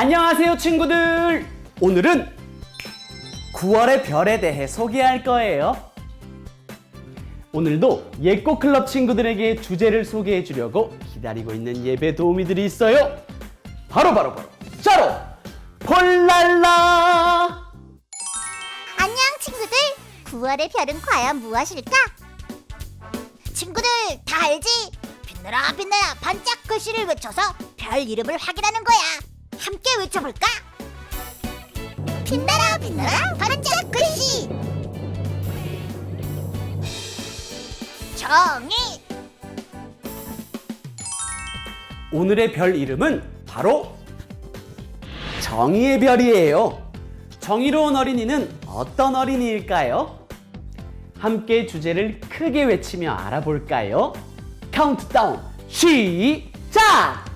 안녕하세요 친구들. 오늘은 9월의 별에 대해 소개할 거예요. 오늘도 예꼬클럽 친구들에게 주제를 소개해 주려고 기다리고 있는 예배 도우미들이 있어요. 바로 짜로 폴랄라. 안녕 친구들! 9월의 별은 과연 무엇일까? 친구들 다 알지? 빛나라 빛나라 반짝 글씨를 외쳐서 별 이름을 확인하는 거야. 함께 외쳐볼까? 빛나라 빛나라 반짝 글씨 정의. 오늘의 별 이름은 바로 정의의 별이에요. 정의로운 어린이는 어떤 어린이일까요? 함께 주제를 크게 외치며 알아볼까요? 카운트다운 시작!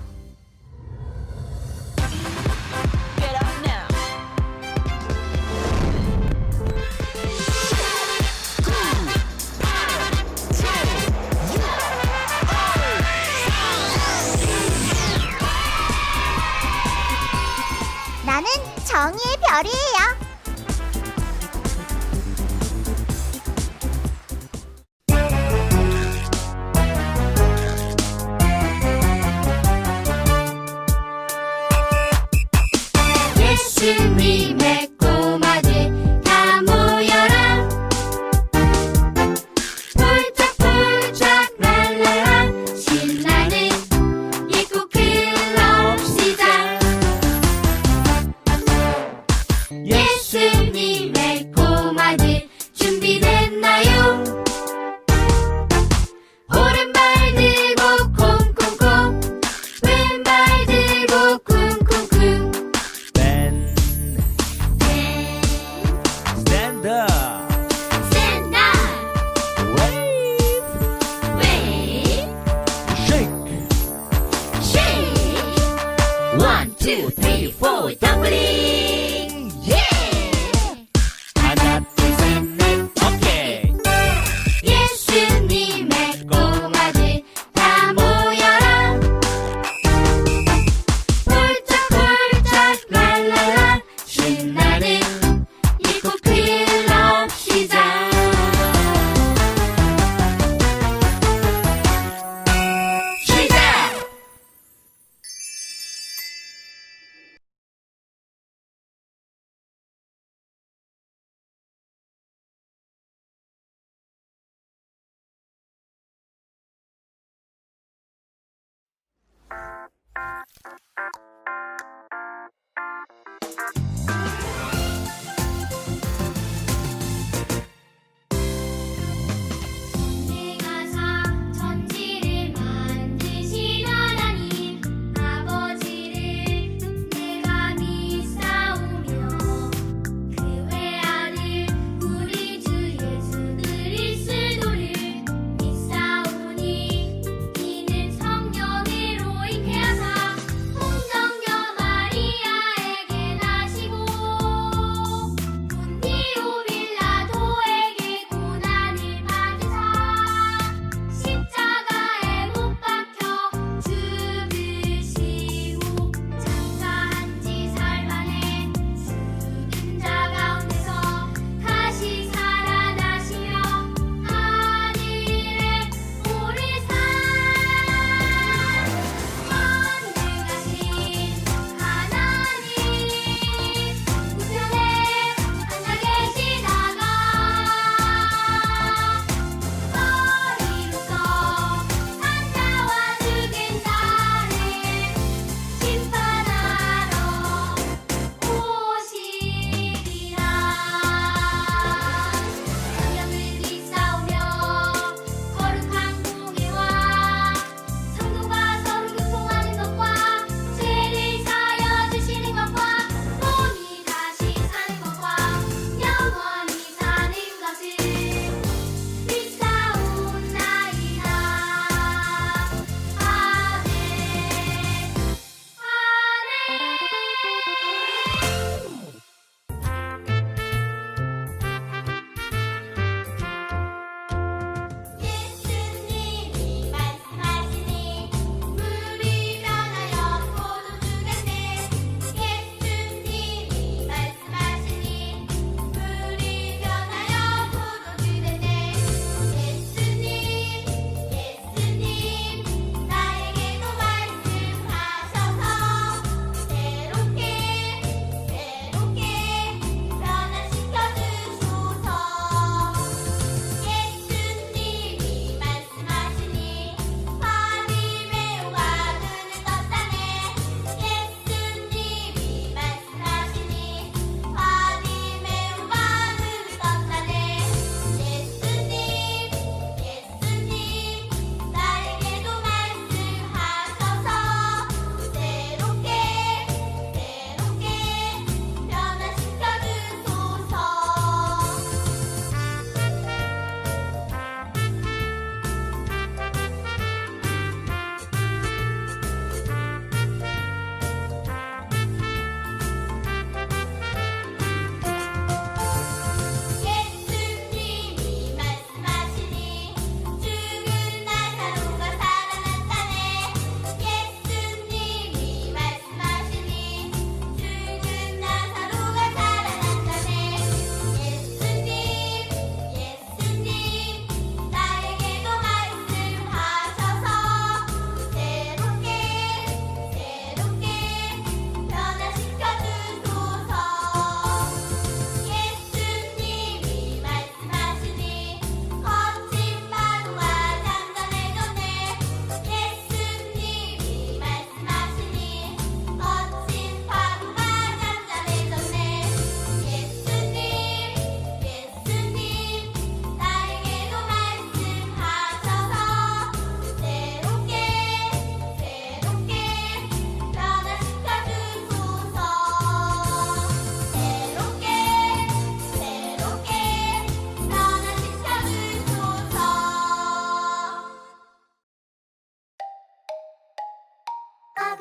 나는 정의의 별이에요. 예수님의 꼬마들 다 모여라. 폴짝폴짝 랄랄라 신나는 예꼬클럽 시작. 예수님의 꼬마들 준비됐나요? 오른발 들고 콩콩콩, 왼발 들고 쿵쿵쿵. Stand up. Stand up. Wave. Shake. Shake. 1, 2, 3, 4 더블링. Yeah. 하나, 둘, 셋, 넷. 오케이. 예수님의 꼬마들 다 모여라. 폴짝폴짝 랄랄라 신나는 예꼬클럽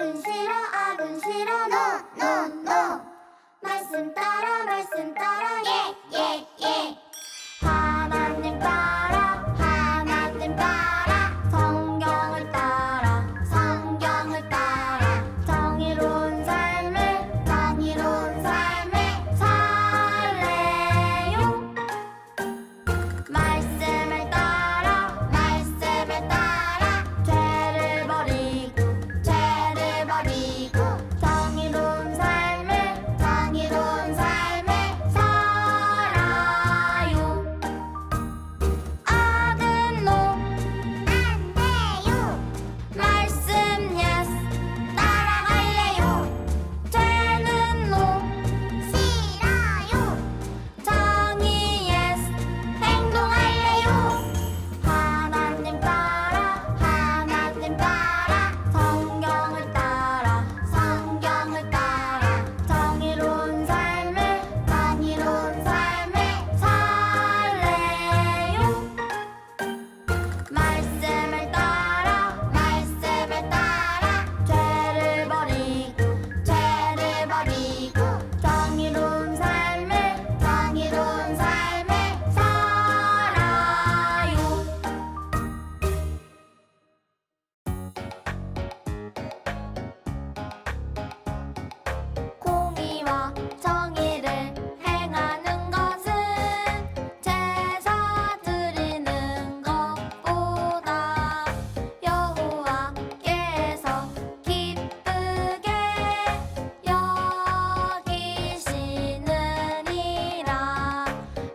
악은 싫어 악은 싫어 노노노 말씀 따라 예예예 하나님 따라 성경을 따라 정의로운 삶을 살래요 말씀을 따라 죄를 버리고 정의로운 삶을 살아요 악은 노 안 돼요 말씀 yes 따라갈래요 죄는 노 싫어요 정의 yes 행동할래요 하나님 따라 성경을 따라 정의로운 삶을 살래요 말씀을 따라 죄를 버리고 정의로운 삶을 살아요 공의와 정의를 행하는 것은 제사 드리는 것보다 여호와께서 기쁘게 여기시느니라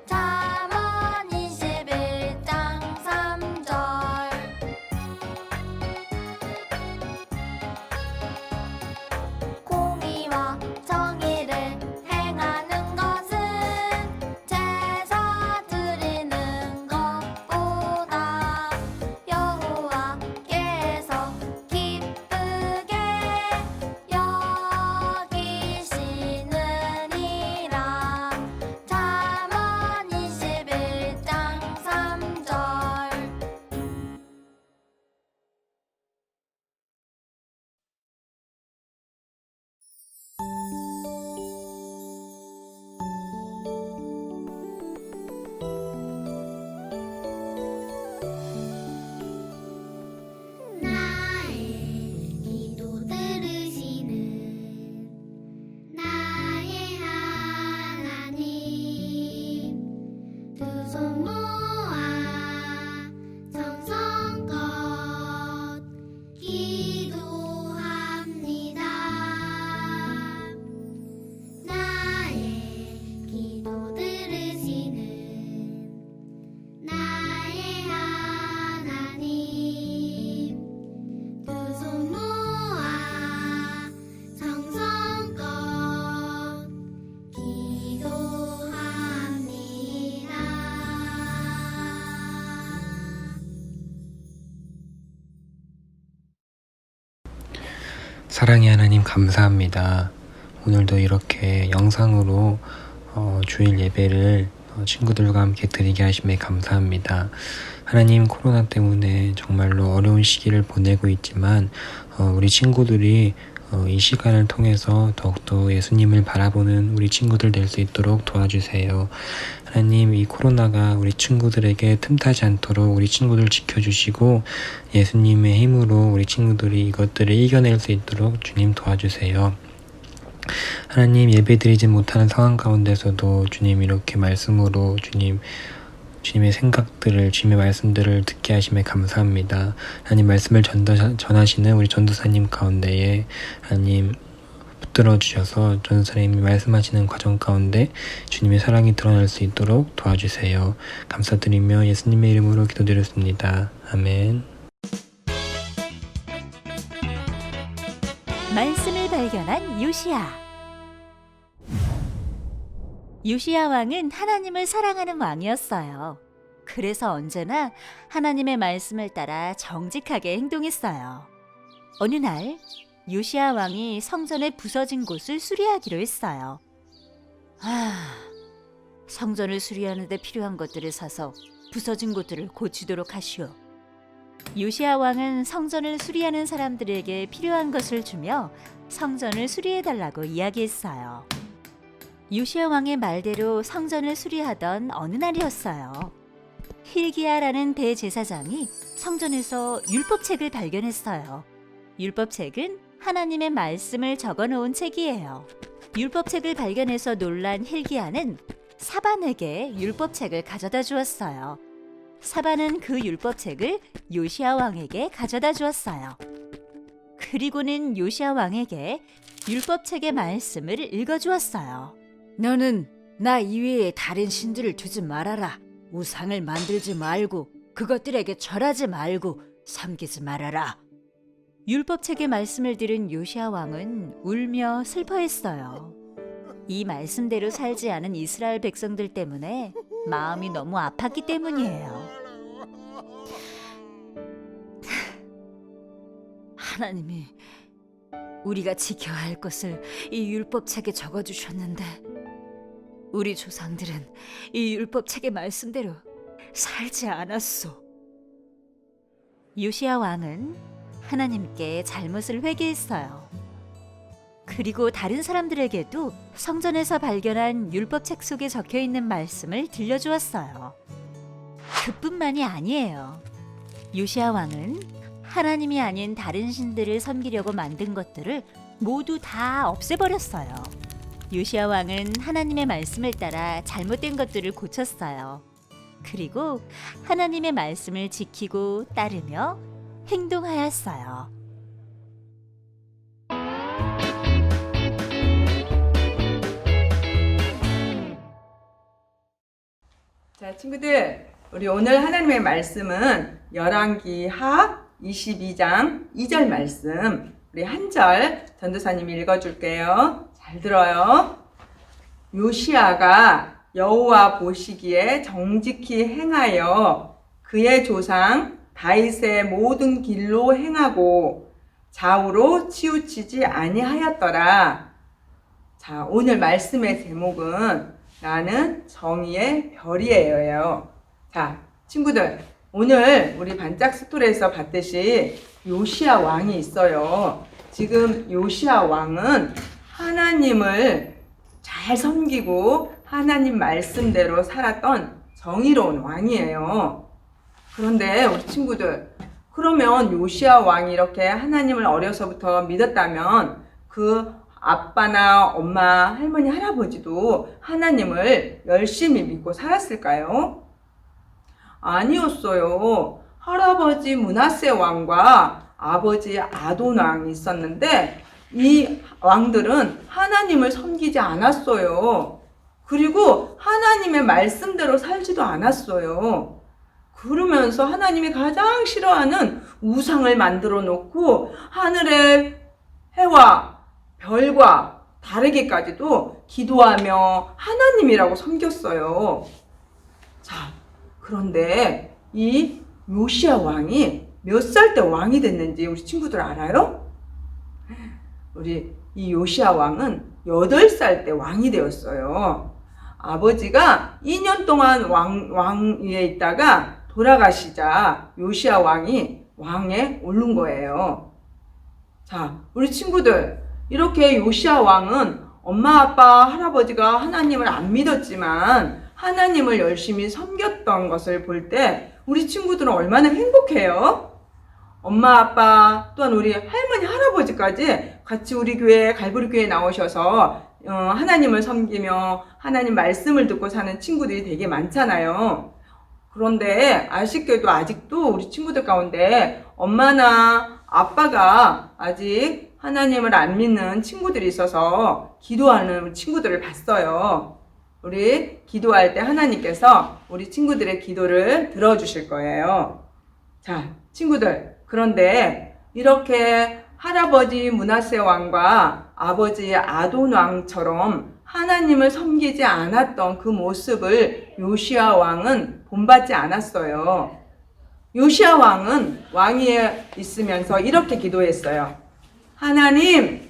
잠언 21장 3절 공의와 정의를 행하는 것은 제사 드리는 것보다 여호와께서 기쁘게 여기시느니라 잠언 21장 3절 나의 기도 들으시는 나의 하나님 두 손 모아 정성껏 기도합니다 나의 기도 들으시는 나의 하나님 두 손 모아 정성껏 기도합니다. 사랑의 하나님 감사합니다. 오늘도 이렇게 영상으로 주일 예배를 친구들과 함께 드리게 하심에 감사합니다. 하나님 코로나 때문에 정말로 어려운 시기를 보내고 있지만 우리 친구들이 이 시간을 통해서 더욱더 예수님을 바라보는 우리 친구들 될 수 있도록 도와주세요. 하나님 이 코로나가 우리 친구들에게 틈타지 않도록 우리 친구들 지켜주시고 예수님의 힘으로 우리 친구들이 이것들을 이겨낼 수 있도록 주님 도와주세요. 하나님 예배드리지 못하는 상황 가운데서도 주님 이렇게 말씀으로 주님의 생각들을 주님의 말씀들을 듣게 하심에 감사합니다. 하나님 말씀을 전하시는 우리 전도사님 가운데에 하나님 붙들어 주셔서 전도사님이 말씀하시는 과정 가운데 주님의 사랑이 드러날 수 있도록 도와주세요. 감사드리며 예수님의 이름으로 기도드렸습니다. 아멘. 말씀을 발견한 요시야. 요시야 왕은 하나님을 사랑하는 왕이었어요. 그래서 언제나 하나님의 말씀을 따라 정직하게 행동했어요. 어느 날 요시야 왕이 성전의 부서진 곳을 수리하기로 했어요. 성전을 수리하는 데 필요한 것들을 사서 부서진 곳들을 고치도록 하시오. 요시야 왕은 성전을 수리하는 사람들에게 필요한 것을 주며 성전을 수리해달라고 이야기했어요. 요시야 왕의 말대로 성전을 수리하던 어느 날이었어요. 힐기야라는 대제사장이 성전에서 율법책을 발견했어요. 율법책은 하나님의 말씀을 적어놓은 책이에요. 율법책을 발견해서 놀란 힐기야는 사반에게 율법책을 가져다 주었어요. 사반은 그 율법책을 요시야 왕에게 가져다 주었어요. 그리고는 요시야 왕에게 율법책의 말씀을 읽어주었어요. 너는 나 이외에 다른 신들을 두지 말아라. 우상을 만들지 말고 그것들에게 절하지 말고 섬기지 말아라. 율법책의 말씀을 들은 요시야 왕은 울며 슬퍼했어요. 이 말씀대로 살지 않은 이스라엘 백성들 때문에 마음이 너무 아팠기 때문이에요. 하나님이 우리가 지켜야 할 것을 이 율법책에 적어주셨는데 우리 조상들은 이 율법책의 말씀대로 살지 않았소. 요시야 왕은 하나님께 잘못을 회개했어요. 그리고 다른 사람들에게도 성전에서 발견한 율법책 속에 적혀 있는 말씀을 들려주었어요. 그뿐만이 아니에요. 요시야 왕은 하나님이 아닌 다른 신들을 섬기려고 만든 것들을 모두 다 없애버렸어요. 요시야 왕은 하나님의 말씀을 따라 잘못된 것들을 고쳤어요. 그리고 하나님의 말씀을 지키고 따르며 행동하였어요. 자, 친구들, 우리 오늘 하나님의 말씀은 열왕기하 22장 2절 말씀, 우리 한 절 전도사님이 읽어줄게요. 잘 들어요. 요시야가 여호와 보시기에 정직히 행하여 그의 조상 다윗의 모든 길로 행하고 좌우로 치우치지 아니하였더라. 자, 오늘 말씀의 제목은 나는 정의의 별이에요. 자, 친구들, 오늘 우리 반짝 스토리에서 봤듯이 요시야 왕이 있어요. 지금 요시야 왕은 하나님을 잘 섬기고 하나님 말씀대로 살았던 정의로운 왕이에요. 그런데 우리 친구들, 그러면 요시야 왕이 이렇게 하나님을 어려서부터 믿었다면 그 아빠나 엄마, 할머니, 할아버지도 하나님을 열심히 믿고 살았을까요? 아니었어요. 할아버지 므낫세 왕과 아버지 아돈 왕이 있었는데 이 왕들은 하나님을 섬기지 않았어요. 그리고 하나님의 말씀대로 살지도 않았어요. 그러면서 하나님이 가장 싫어하는 우상을 만들어 놓고 하늘의 해와 별과 다르게까지도 기도하며 하나님이라고 섬겼어요. 자, 그런데 이 요시야 왕이 몇 살 때 왕이 됐는지 우리 친구들 알아요? 우리 이 요시야 왕은 8살 때 왕이 되었어요. 아버지가 2년 동안 왕위에 있다가 돌아가시자 요시야 왕이 왕에 오른 거예요. 자, 우리 친구들, 이렇게 요시야 왕은 엄마, 아빠, 할아버지가 하나님을 안 믿었지만 하나님을 열심히 섬겼던 것을 볼 때 우리 친구들은 얼마나 행복해요? 엄마, 아빠, 또한 우리 할머니, 할아버지까지 같이 우리 교회, 갈보리 교회에 나오셔서 하나님을 섬기며 하나님 말씀을 듣고 사는 친구들이 되게 많잖아요. 그런데 아쉽게도 아직도 우리 친구들 가운데 엄마나 아빠가 아직 하나님을 안 믿는 친구들이 있어서 기도하는 친구들을 봤어요. 우리 기도할 때 하나님께서 우리 친구들의 기도를 들어주실 거예요. 자, 친구들, 그런데 이렇게 할아버지 므낫세 왕과 아버지 아돈 왕처럼 하나님을 섬기지 않았던 그 모습을 요시야 왕은 본받지 않았어요. 요시야 왕은 왕위에 있으면서 이렇게 기도했어요. 하나님,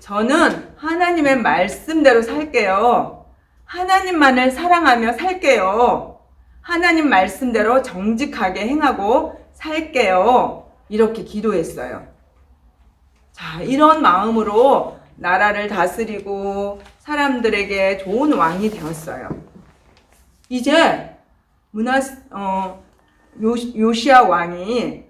저는 하나님의 말씀대로 살게요. 하나님만을 사랑하며 살게요. 하나님 말씀대로 정직하게 행하고 살게요. 이렇게 기도했어요. 자, 이런 마음으로 나라를 다스리고 사람들에게 좋은 왕이 되었어요. 이제 요시야 왕이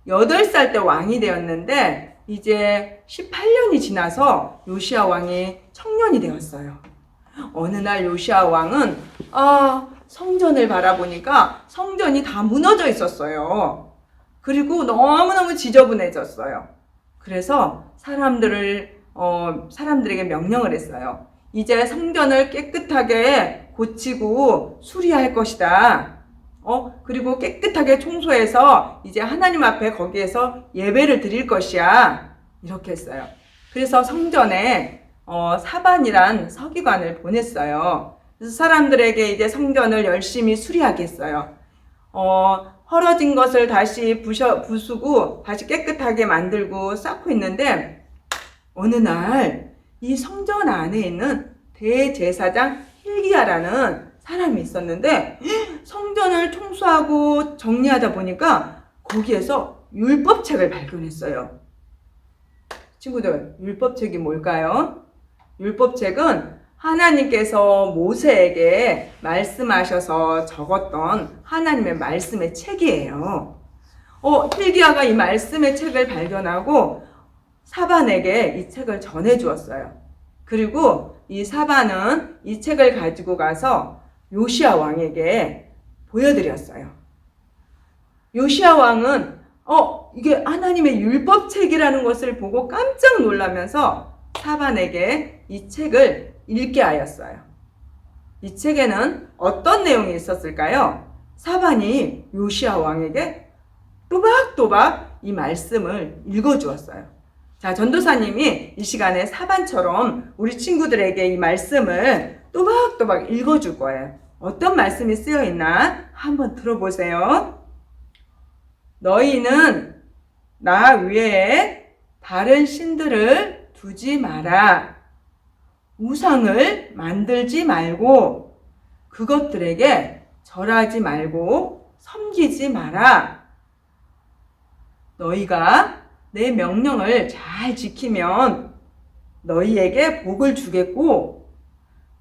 8살 때 왕이 되었는데 이제 18년이 지나서 요시야 왕이 청년이 되었어요. 어느 날 요시야 왕은 성전을 바라보니까 성전이 다 무너져 있었어요. 그리고 너무너무 지저분해졌어요. 그래서 사람들에게 명령을 했어요. 이제 성전을 깨끗하게 고치고 수리할 것이다. 그리고 깨끗하게 청소해서 이제 하나님 앞에 거기에서 예배를 드릴 것이야. 이렇게 했어요. 그래서 성전에 사반이란 서기관을 보냈어요. 그래서 사람들에게 이제 성전을 열심히 수리하게 했어요. 헐어진 것을 다시 부수고 다시 깨끗하게 만들고 쌓고 있는데 어느 날 이 성전 안에 있는 대제사장 hil기야라는 사람이 있었는데 성전을 청소하고 정리하다 보니까 거기에서 율법책을 발견했어요. 친구들, 율법책이 뭘까요? 율법책은 하나님께서 모세에게 말씀하셔서 적었던 하나님의 말씀의 책이에요. hil기야가 이 말씀의 책을 발견하고 사반에게 이 책을 전해주었어요. 그리고 이 사반은 이 책을 가지고 가서 요시야 왕에게 보여드렸어요. 요시야 왕은 이게 하나님의 율법책이라는 것을 보고 깜짝 놀라면서 사반에게 이 책을 읽게 하였어요. 이 책에는 어떤 내용이 있었을까요? 사반이 요시야 왕에게 또박또박 이 말씀을 읽어주었어요. 자, 전도사님이 이 시간에 사반처럼 우리 친구들에게 이 말씀을 또박또박 읽어줄 거예요. 어떤 말씀이 쓰여 있나 한번 들어보세요. 너희는 나 외에 다른 신들을 두지 마라. 우상을 만들지 말고 그것들에게 절하지 말고 섬기지 마라. 너희가 내 명령을 잘 지키면 너희에게 복을 주겠고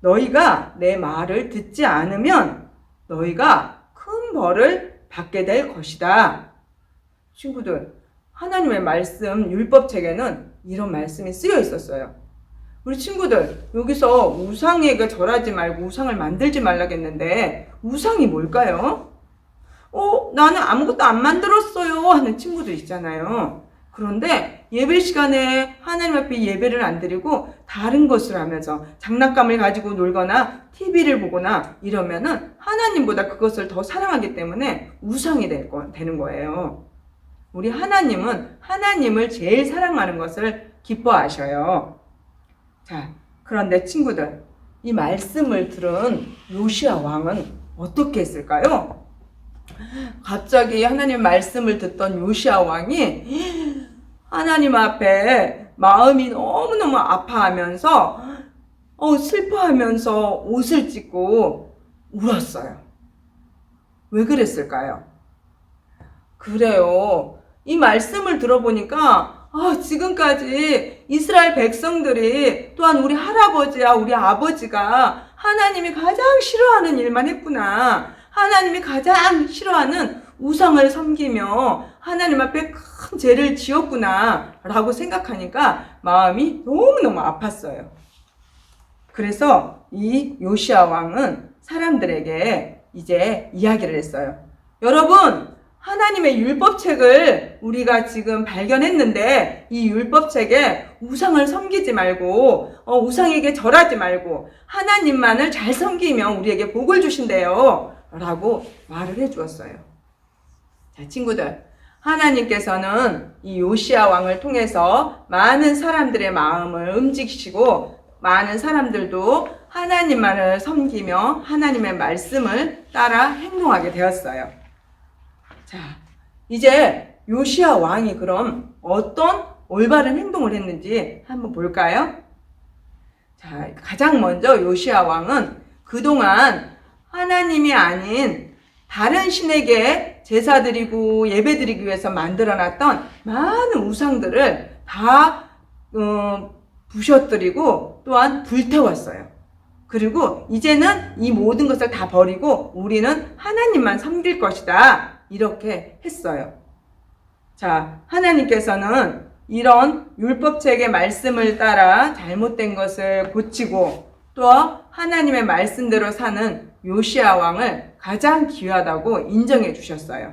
너희가 내 말을 듣지 않으면 너희가 큰 벌을 받게 될 것이다. 친구들, 하나님의 말씀 율법책에는 이런 말씀이 쓰여 있었어요. 우리 친구들, 여기서 우상에게 절하지 말고 우상을 만들지 말라겠는데 우상이 뭘까요? 나는 아무것도 안 만들었어요 하는 친구들 있잖아요. 그런데 예배 시간에 하나님 앞에 예배를 안 드리고 다른 것을 하면서 장난감을 가지고 놀거나 TV를 보거나 이러면은 하나님보다 그것을 더 사랑하기 때문에 우상이 되는 거예요. 우리 하나님은 하나님을 제일 사랑하는 것을 기뻐하셔요. 자, 그런데 친구들, 이 말씀을 들은 요시야 왕은 어떻게 했을까요? 갑자기 하나님 말씀을 듣던 요시야 왕이 하나님 앞에 마음이 너무너무 아파하면서 슬퍼하면서 옷을 찢고 울었어요. 왜 그랬을까요? 그래요. 이 말씀을 들어보니까 지금까지 이스라엘 백성들이 또한 우리 할아버지와 우리 아버지가 하나님이 가장 싫어하는 일만 했구나. 하나님이 가장 싫어하는 우상을 섬기며 하나님 앞에 큰 죄를 지었구나 라고 생각하니까 마음이 너무너무 아팠어요. 그래서 이 요시야 왕은 사람들에게 이제 이야기를 했어요. 여러분, 하나님의 율법책을 우리가 지금 발견했는데 이 율법책에 우상을 섬기지 말고 우상에게 절하지 말고 하나님만을 잘 섬기면 우리에게 복을 주신대요 라고 말을 해주었어요. 자, 친구들, 하나님께서는 이 요시야 왕을 통해서 많은 사람들의 마음을 움직이시고 많은 사람들도 하나님만을 섬기며 하나님의 말씀을 따라 행동하게 되었어요. 자, 이제 요시야 왕이 그럼 어떤 올바른 행동을 했는지 한번 볼까요? 자, 가장 먼저 요시야 왕은 그동안 하나님이 아닌 다른 신에게 제사 드리고 예배 드리기 위해서 만들어놨던 많은 우상들을 다 부셔뜨리고 또한 불태웠어요. 그리고 이제는 이 모든 것을 다 버리고 우리는 하나님만 섬길 것이다. 이렇게 했어요. 자, 하나님께서는 이런 율법책의 말씀을 따라 잘못된 것을 고치고 또 하나님의 말씀대로 사는 요시야 왕을 가장 귀하다고 인정해 주셨어요.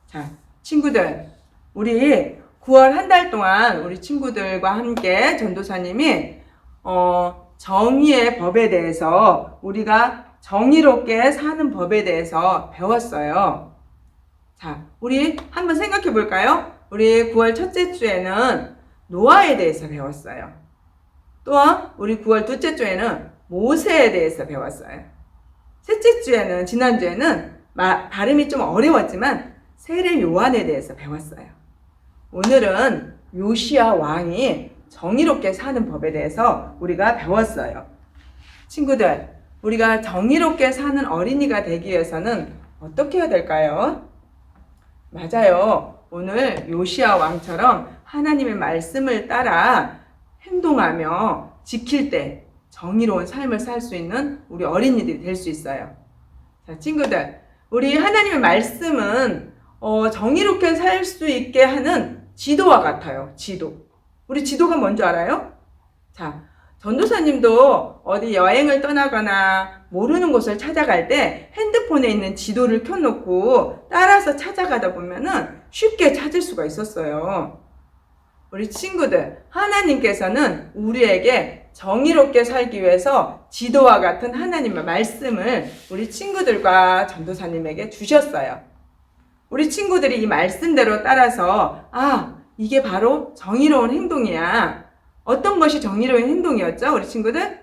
자, 친구들, 우리 9월 한 달 동안 우리 친구들과 함께 전도사님이 정의의 법에 대해서 우리가 정의롭게 사는 법에 대해서 배웠어요. 자, 우리 한번 생각해 볼까요? 우리 9월 첫째 주에는 노아에 대해서 배웠어요. 또한 우리 9월 둘째 주에는 모세에 대해서 배웠어요. 셋째 주에는, 지난주에는 발음이 좀 어려웠지만 세례 요한에 대해서 배웠어요. 오늘은 요시야 왕이 정의롭게 사는 법에 대해서 우리가 배웠어요. 친구들, 우리가 정의롭게 사는 어린이가 되기 위해서는 어떻게 해야 될까요? 맞아요. 오늘 요시야 왕처럼 하나님의 말씀을 따라 행동하며 지킬 때 정의로운 삶을 살 수 있는 우리 어린이들이 될 수 있어요. 자, 친구들, 우리 하나님의 말씀은 정의롭게 살 수 있게 하는 지도와 같아요. 지도. 우리 지도가 뭔지 알아요? 자, 전도사님도 어디 여행을 떠나거나 모르는 곳을 찾아갈 때 핸드폰에 있는 지도를 켜놓고 따라서 찾아가다 보면은 쉽게 찾을 수가 있었어요. 우리 친구들, 하나님께서는 우리에게 정의롭게 살기 위해서 지도와 같은 하나님의 말씀을 우리 친구들과 전도사님에게 주셨어요. 우리 친구들이 이 말씀대로 따라서 이게 바로 정의로운 행동이야. 어떤 것이 정의로운 행동이었죠? 우리 친구들?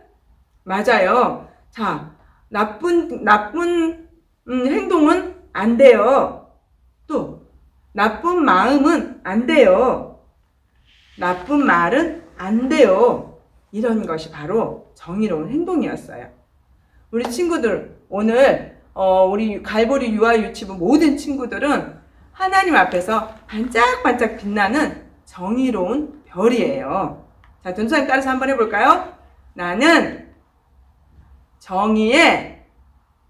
맞아요. 자, 나쁜 행동은 안 돼요. 또 나쁜 마음은 안 돼요. 나쁜 말은 안 돼요. 이런 것이 바로 정의로운 행동이었어요. 우리 친구들, 오늘 우리 갈보리 유아 유치부 모든 친구들은 하나님 앞에서 반짝반짝 빛나는 정의로운 별이에요. 자, 전도사님 따라서 한번 해볼까요? 나는 정의의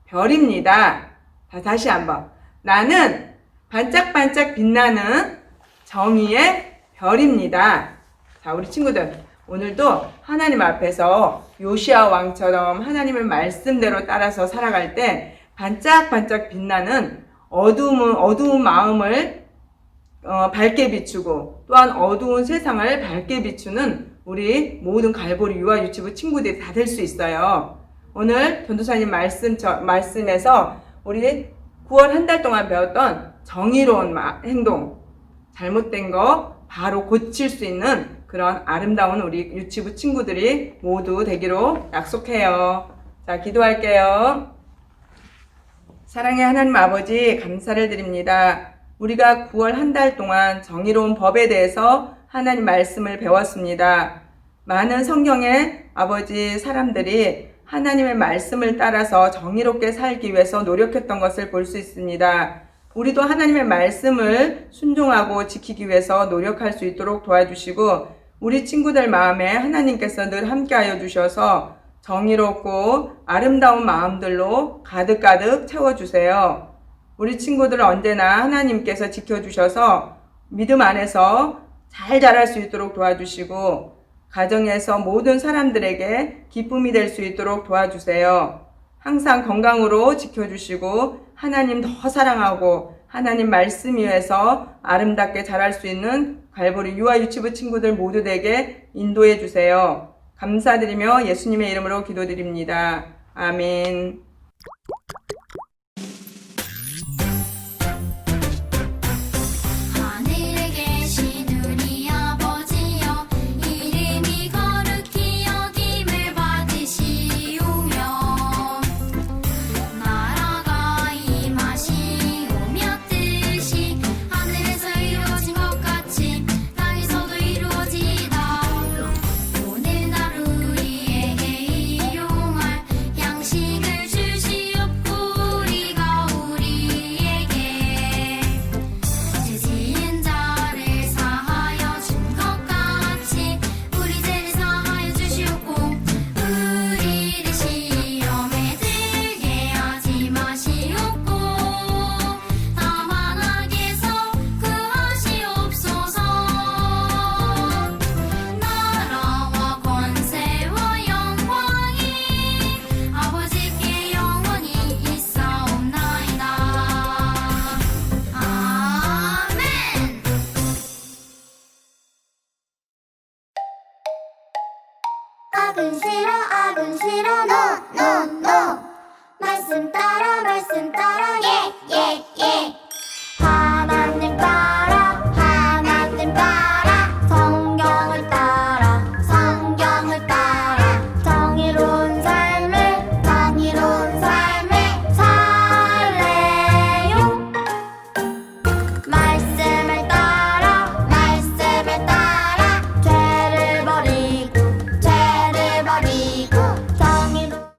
별입니다. 자, 다시 한번. 나는 반짝반짝 빛나는 정의의 별입니다. 자, 우리 친구들, 오늘도 하나님 앞에서 요시야 왕처럼 하나님의 말씀대로 따라서 살아갈 때 반짝반짝 빛나는 어두운 마음을 밝게 비추고 또한 어두운 세상을 밝게 비추는 우리 모든 갈보리 유아 유치부 친구들이 다 될 수 있어요. 오늘 전도사님 말씀에서 우리 9월 한 달 동안 배웠던 정의로운 행동, 잘못된 거 바로 고칠 수 있는 그런 아름다운 우리 유치부 친구들이 모두 되기로 약속해요. 자, 기도할게요. 사랑의 하나님 아버지, 감사를 드립니다. 우리가 9월 한 달 동안 정의로운 법에 대해서 하나님 말씀을 배웠습니다. 많은 성경의 아버지 사람들이 하나님의 말씀을 따라서 정의롭게 살기 위해서 노력했던 것을 볼 수 있습니다. 우리도 하나님의 말씀을 순종하고 지키기 위해서 노력할 수 있도록 도와주시고 우리 친구들 마음에 하나님께서 늘 함께하여 주셔서 정의롭고 아름다운 마음들로 가득가득 채워주세요. 우리 친구들 언제나 하나님께서 지켜주셔서 믿음 안에서 잘 자랄 수 있도록 도와주시고 가정에서 모든 사람들에게 기쁨이 될 수 있도록 도와주세요. 항상 건강으로 지켜주시고 하나님 더 사랑하고 하나님 말씀 위에서 아름답게 자랄 수 있는 갈보리 유아 유치부 친구들 모두 되게 인도해 주세요. 감사드리며 예수님의 이름으로 기도드립니다. 아멘.